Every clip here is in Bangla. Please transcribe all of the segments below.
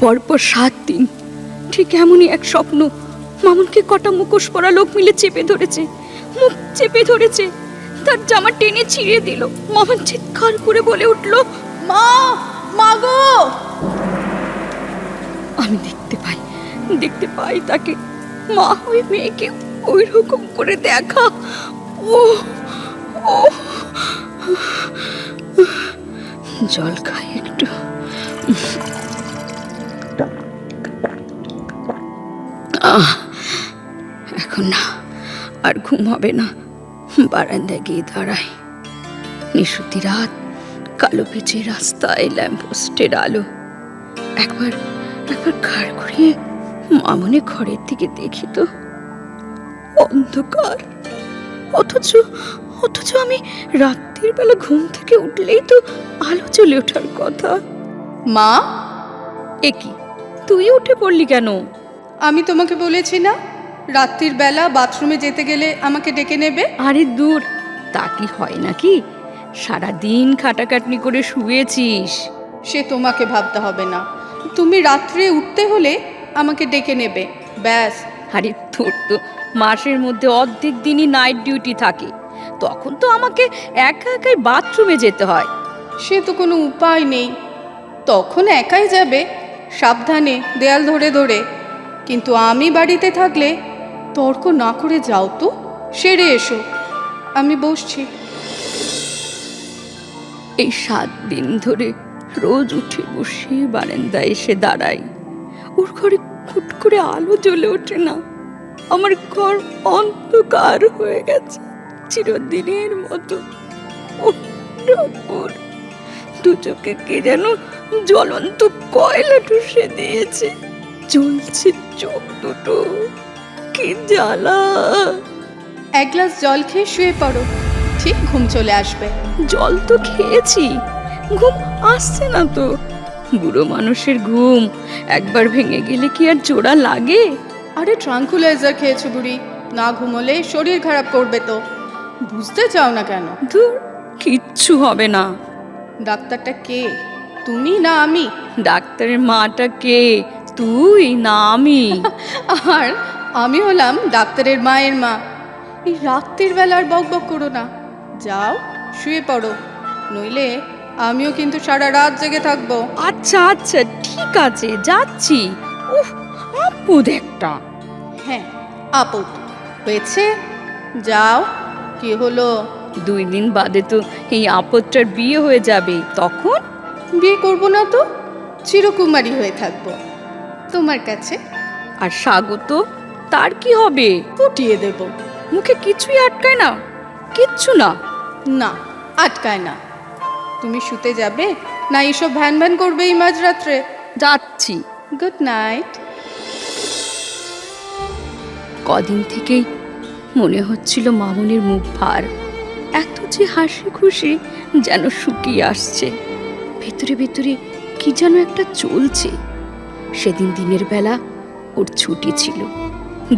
পরপর 7 দিন ঠিক এমনই এক স্বপ্ন। মামুনকে কটা মুখোশ পরা লোক মিলে চেপে ধরেছে, মুখ চেপে ধরেছে, তার জামা টেনে ছিঁড়ে দিল। মামুন চিৎকার করে বলে উঠল, মা, মা গো! আমি দেখতে পাই তাকে। মা ওই মেয়েকে ওই রকম করে দেখা। ও ও জল খাই একটু। এখন না, আর ঘুম হবে না। বারান্দায় গিয়ে দাঁড়াই। নিশুতি রাত, কালো পিচে রাস্তায়, ল্যাম্পপোস্টের আলো। একবার ঘাড় ঘুরিয়ে মামুনি ঘরের দিকে দেখি তো অন্ধকার। অথচ আমি রাত্রির বেলা ঘুম থেকে উঠলেই তো আলো জ্বলে ওঠার কথা। মা, এ কি, তুই উঠে পড়লি কেন? আমি তোমাকে বলেছি না রাত্রির বেলা বাথরুমে যেতে গেলে আমাকে ডেকে নেবে। আরে দূর, তা কি হয় নাকি? সারাদিন খাটাখাটনি করে শুয়েছিস। সে তোমাকে ভাবতে হবে না, তুমি রাত্রে উঠতে হলে আমাকে ডেকে নেবে, ব্যাস। আরে তোর তো মাসের মধ্যে অর্ধেক দিনই নাইট ডিউটি থাকে, তখন তো আমাকে একা একাই বাথরুমে যেতে হয়। সে তো কোনো উপায় নেই, তখন একাই যাবে, সাবধানে, দেয়াল ধরে ধরে। কিন্তু আমি বাড়িতে থাকলে তর্ক না করে যাও তো, সেরে এসো, আমি বসছি। এই 7 দিন ধরে রোজ উঠে বসে বারান্দায় এসে দাঁড়াই। ওর ঘরে খুট করে আলো জ্বলে ওঠে না। আমার ঘর অন্ধকার হয়ে গেছে চিরদিনের মতো। ও ঠাকুর, দু চোখে কে যেন জ্বলন্ত কয়লা ঠুসে দিয়েছে। জ্বলছে চোখ দুটো, কি জ্বালা! 1 গ্লাস জল খেয়ে শুয়ে পড়ো, ঠিক ঘুম চলে আসবে। জল তো খেয়েছি, ঘুম আসছে না তো। বুড়ো মানুষের ঘুম একবার ভেঙে গেলে কি আর জোড়া লাগে? আরে ট্রাঙ্কুলাইজার খেয়েছো বুড়ি, না ঘুমোলে শরীর খারাপ করবে তো। বুঝতে চাও না কেন? ধুর, কিচ্ছু হবে না। ডাক্তারটা কে, তুমি না আমি? ডাক্তারের মাটা কে, তুই না আমি? আর আমি হলাম ডাক্তারের মায়ের মা। এই রাত্রির বেলার বক বক করো না, যাও শুয়ে পড়ো, নইলে আমিও কিন্তু সারা রাত জেগে থাকবো। আচ্ছা ঠিক আছে, যাচ্ছি। উফ, আপদ একটা। হ্যাঁ, আপদ হয়েছে, যাও। কি হলো? 2 দিন বাদে তো এই আপদটার বিয়ে হয়ে যাবে, তখন? বিয়ে করবো না তো, চিরকুমারী হয়ে থাকবো তোমার কাছে। আর স্বাগত, তার কি হবে? ফুটিয়ে দেব। মুখে কিছুই আটকায় না? কিচ্ছু না? না, আটকায় না। তুমি শুতে যাবে না এইসব ভ্যান ভ্যান করবে এই মাঝরাত্রে? যাচ্ছি। Good night. কদিন থেকেই মনে হচ্ছিল মামুনের মুখ ভার, এত যে হাসি খুশি যেন শুকিয়ে আসছে। ভেতরে ভেতরে কি যেন একটা চলছে। সেদিন দিনের বেলা ওর ছুটি ছিল,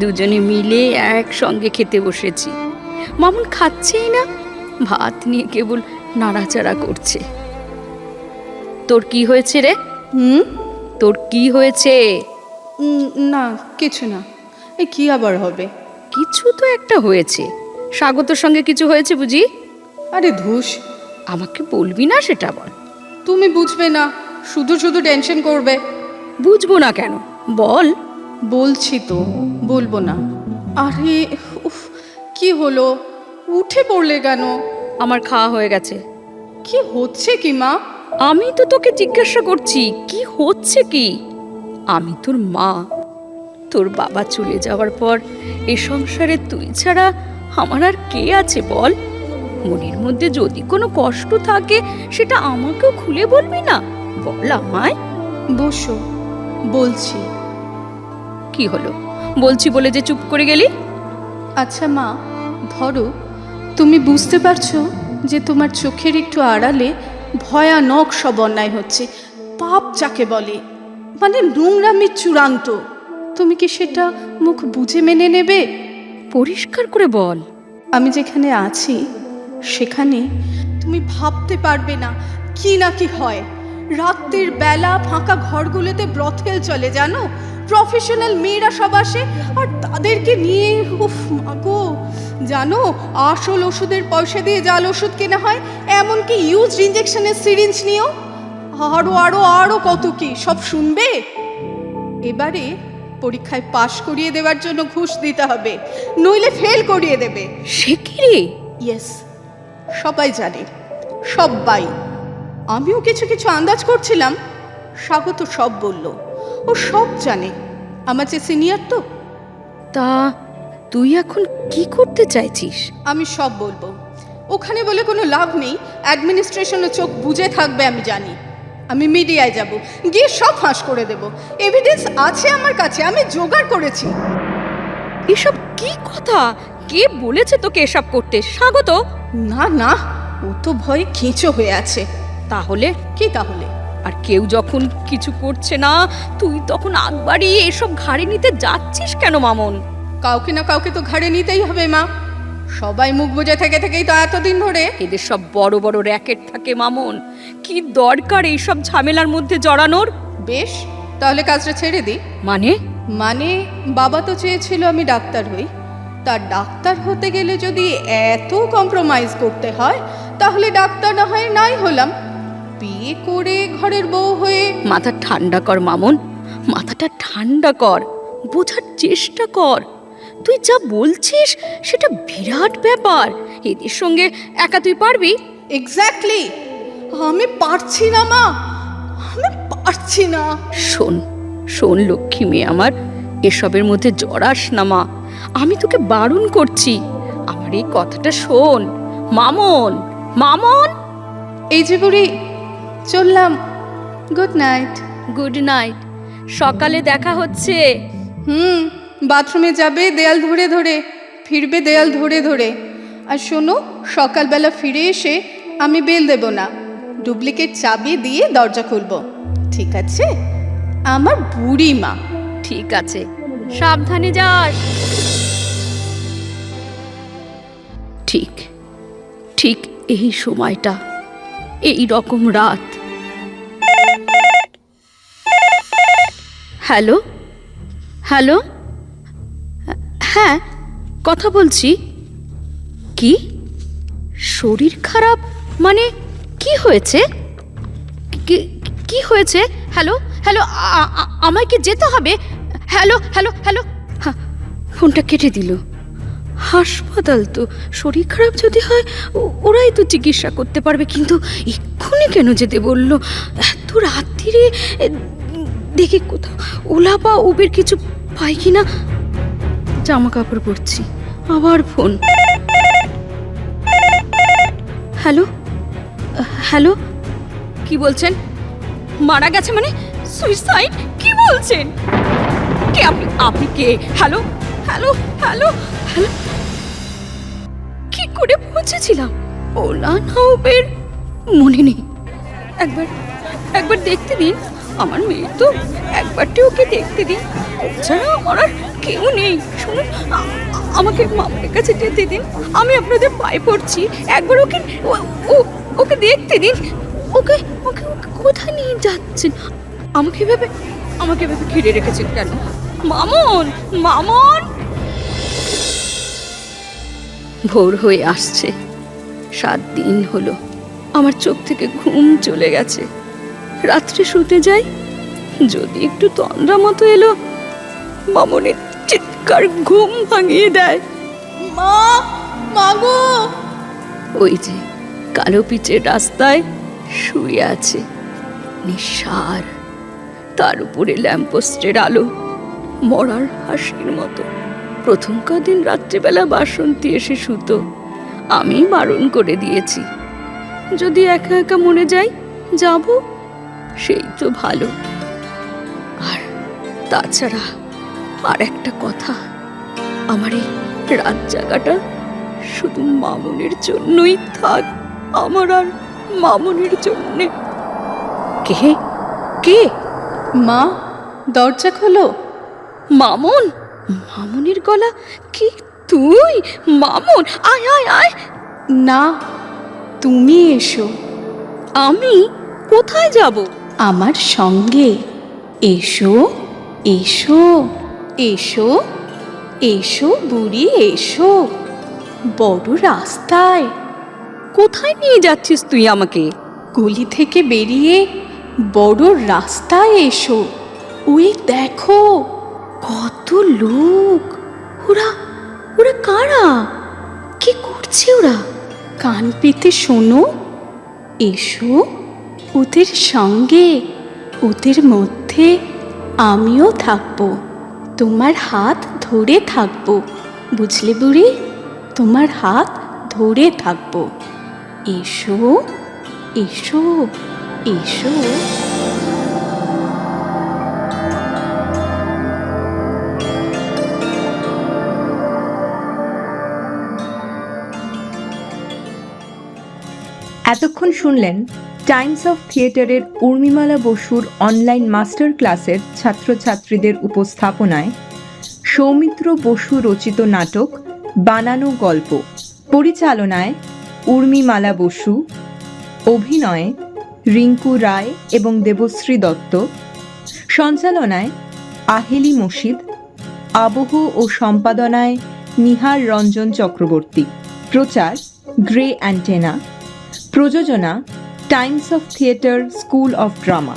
দুজনে মিলে একসঙ্গে খেতে বসেছি। মামুন খাচ্ছেই না, ভাত নিয়ে কেবল নাড়াচাড়া করছে। তোর কি হয়েছে রে? তোর কি হয়েছে? না, কিছু না। এই কি আবার হবে? কিছু তো একটা হয়েছে। স্বাগতর সঙ্গে কিছু হয়েছে বুঝি? আরে ধুস, আমাকে বলবি না সেটা বল। তুমি বুঝবে না, শুধু শুধু টেনশন করবে। বুঝবো না কেন, বল। বলছি তো, বলবো না। আরে উফ, কি হলো? উঠে পড়লে কেন? আমার খাওয়া হয়ে গেছে। কি হচ্ছে কি মা? আমি তো তোকে জিজ্ঞাসা করছি, কি হচ্ছে কি? আমি তোর মা। তোর বাবা চলে যাওয়ার পর এ সংসারে তুই ছাড়া আমার আর কে আছে বল? মনের মধ্যে যদি কোনো কষ্ট থাকে সেটা আমাকেও খুলে বলবি না? বল আমায়। বসো, বলছি। কি হলো? বলছি বলে যে চুপ করে গেলি? আচ্ছা মা, ধরো তুমি বুঝতে পারছো যে তোমার চোখের একটু আড়ালে ভয়ানক সব অন্যায় হচ্ছে, পাপ যাকে বলে, মানে নোংরামির চূড়ান্ত, তুমি কি সেটা মুখ বুঝে মেনে নেবে? পরিষ্কার করে বল। আমি যেখানে আছি সেখানে তুমি ভাবতে পারবে না কি না কি হয়। রাত্রির বেলা ফাঁকা ঘরগুলোতে ব্রথেল চলে, জানো, প্রফেশনাল মেয়েরা সব আসে, আর তাদেরকে নিয়ে উফ মাগো, জানো, আসল ওষুধের পয়সা দিয়ে জাল ওষুধ কেনা হয়, এমনকি ইউজড ইঞ্জেকশনের সিরিঞ্জ নিয়েও। আরো আরো আরো কত কি সব শুনবে। এবারে পরীক্ষায় পাশ করিয়ে দেওয়ার জন্য ঘুষ দিতে হবে, নইলে ফেল করিয়ে দেবে। সে কি রে? ইয়েস, সবাই জানে, সবাই। আমিও কিছু কিছু আন্দাজ করছিলাম, স্বাগত সব বলল, ও সব জানে, আমার যে সিনিয়র তো। তা তুই এখন কি করতে চাইছিস? আমি সব বলবো, ওখানে বলে কোনো লাভ নেই, অ্যাডমিনিস্ট্রেশনের চোখ বুজে থাকবে আমি জানি। আমি মিডিয়ায় যাব, গিয়ে সব ফাঁস করে দেব, এভিডেন্স আছে আমার কাছে, আমি জোগাড় করেছি। এসব কি কথা? কে বলেছে তোকে এসব করতে? স্বাগত? না না, ও তো ভয়ে খেঁচো হয়ে আছে। তাহলে কি তাহলে? আর কেউ যখন কিছু করছে না, তুই তখন আগবাড়ি এসব ঘাড়ে নিতে যাচ্ছিস কেন মামন? কাউকে না কাউকে তো ঘাড়ে নিতেই হবে মা, সবাই মুখ বুজে থেকে থেকেই তো এতদিন ধরে। এদের সব বড় বড় র্যাকেট থাকে মামন, কি দরকার এইসব ঝামেলার মধ্যে জড়ানোর? বেশ, তাহলে কাজটা ছেড়ে দিই। মানে বাবা তো চেয়েছিল আমি ডাক্তার হই, তার ডাক্তার হতে গেলে যদি এত কম্প্রোমাইজ করতে হয়, তাহলে ডাক্তার না হয় নাই হলাম, বিয়ে করে ঘরের বউ হয়ে। মাথা ঠান্ডা কর মামন, মাথাটা ঠান্ডা কর, বোঝার চেষ্টা কর। তুই যা বলছিস সেটা বিরাট ব্যাপার, এদের সঙ্গে একা তুই পারবি? এক্স্যাক্টলি, আমি পারছি না মা, আমি পারছি না। শোন শোন লক্ষ্মী মেয়ে আমার, এসবের মধ্যে জড়াস না মা, আমি তোকে বারণ করছি। আমার এই কথাটা শোন মামন। মামন, এই যে বুড়ি, চললাম, গুড নাইট। গুড নাইট, সকালে দেখা হচ্ছে। বাথরুমে যাবে দেয়াল ধরে ধরে, ফিরবে দেয়াল ধরে ধরে। আর শোনো, সকালবেলা ফিরে এসে আমি বেল দেব না, ডুপ্লিকেট চাবি দিয়ে দরজা খুলবো, ঠিক আছে? আমার বুড়ি মা। ঠিক আছে, সাবধানে যাস। ঠিক ঠিক এই সময়টা, এই রকম রাত। হ্যালো হ্যালো, হ্যাঁ কথা বলছি। কি শরীর খারাপ? মানে কি হয়েছে? কি হয়েছে? হ্যালো হ্যালো, আমায় কি যেতে হবে? হ্যালো হ্যালো হ্যালো, ফোনটা কেটে দিল। হাসপাতাল তো, শরীর খারাপ যদি হয় ওরাই তো চিকিৎসা করতে পারবে, কিন্তু এক্ষুনি কেন যেতে বললো? এত রাত্রিরে দেখি কোথাও ওলা বা উবের কিছু পাই কিনা। জামা কাপড় পরছি, আবার ফোন। হ্যালো হ্যালো, কি বলছেন? মারা গেছে মানে? সুইসাইড? কি বলছেন? কে আপনি? আপনি কে? হ্যালো হ্যালো হ্যালো হ্যালো, কি করে পৌঁছেছিলাম? ওলা না উবের মনে নেই। একবার দেখতে দিন, আমার মেয়ে তো, একবারটি ওকে দেখতে দিন, ওছাড়া আমার আর কেউ নেই। শুনুন, আমাকে মামার কাছে যেতে দিন, আমি আপনাদের পায়ে পড়ছি, একবার ওকে ওকে দেখতে দিন। ওকে ওকে কোথায় নিয়ে যাচ্ছেন? আমাকে ভেবে ঘিরে রেখেছেন কেন? মামন মামন। ভোর হয়ে আসছে, 7 দিন হলো আমার চোখ থেকে ঘুম চলে গেছে। রাত্রে শুতে যাই, যদি একটু তন্দ্রা মতো এলো, মামনের চিৎকার ঘুম ভাঙিয়ে দেয়। মা, মাগো! ওই যে কালো পিচের রাস্তায় শুয়ে আছে, নিঃসার, তার উপরে ল্যাম্পপোস্টের আলো মরার হাসির মতো। প্রথম কদিন রাত্রিবেলা বাসন্তী এসে শুতো, আমি বারণ করে দিয়েছি, যদি একা একা মরে যাই যাব, সেই তো ভালো। আর তাছাড়া আর একটা কথা, আমার এই রাত জাগাটা শুধু মামুনের জন্যই থাক, আমার আর মামুনের জন্যে। কে কে? মা, দরজা খোলো। মামুন? মামুনের গলা? কি তুই? মামুন, আয় আয় আয়। না, তুমি এসো। আমি কোথায় যাব? আমার সঙ্গে এসো, এসো, এসো, এসো বুড়ি এসো, বড় রাস্তায়। কোথায় নিয়ে যাচ্ছিস তুই আমাকে? গলি থেকে বেরিয়ে বড় রাস্তায় এসো। ওই দেখো, কত লোক! ওরা ওরা কারা? কি করছে ওরা? কান পেতে শোনো। এসো ওদের সঙ্গে, ওদের মধ্যে আমিও থাকবো, তোমার হাত ধরে থাকবো, বুঝলে বুড়ি? তোমার হাত ধরে থাকবো। এসো, এসো, এসো। এতক্ষণ শুনলেন টাইমস অফ থিয়েটারের উর্মিমালা বসুর অনলাইন মাস্টার ক্লাসের ছাত্রছাত্রীদের উপস্থাপনায় সৌমিত্র বসু রচিত নাটক বানানো গল্প। পরিচালনায় উর্মিমালা বসু, অভিনয়ে রিঙ্কু রায় এবং দেবশ্রী দত্ত, সঞ্চালনায় আহেলি মসিদ, আবহ ও সম্পাদনায় নিহার রঞ্জন চক্রবর্তী। প্রচার গ্রে অ্যান্টেনা। প্রযোজনা Times of theatre school of drama.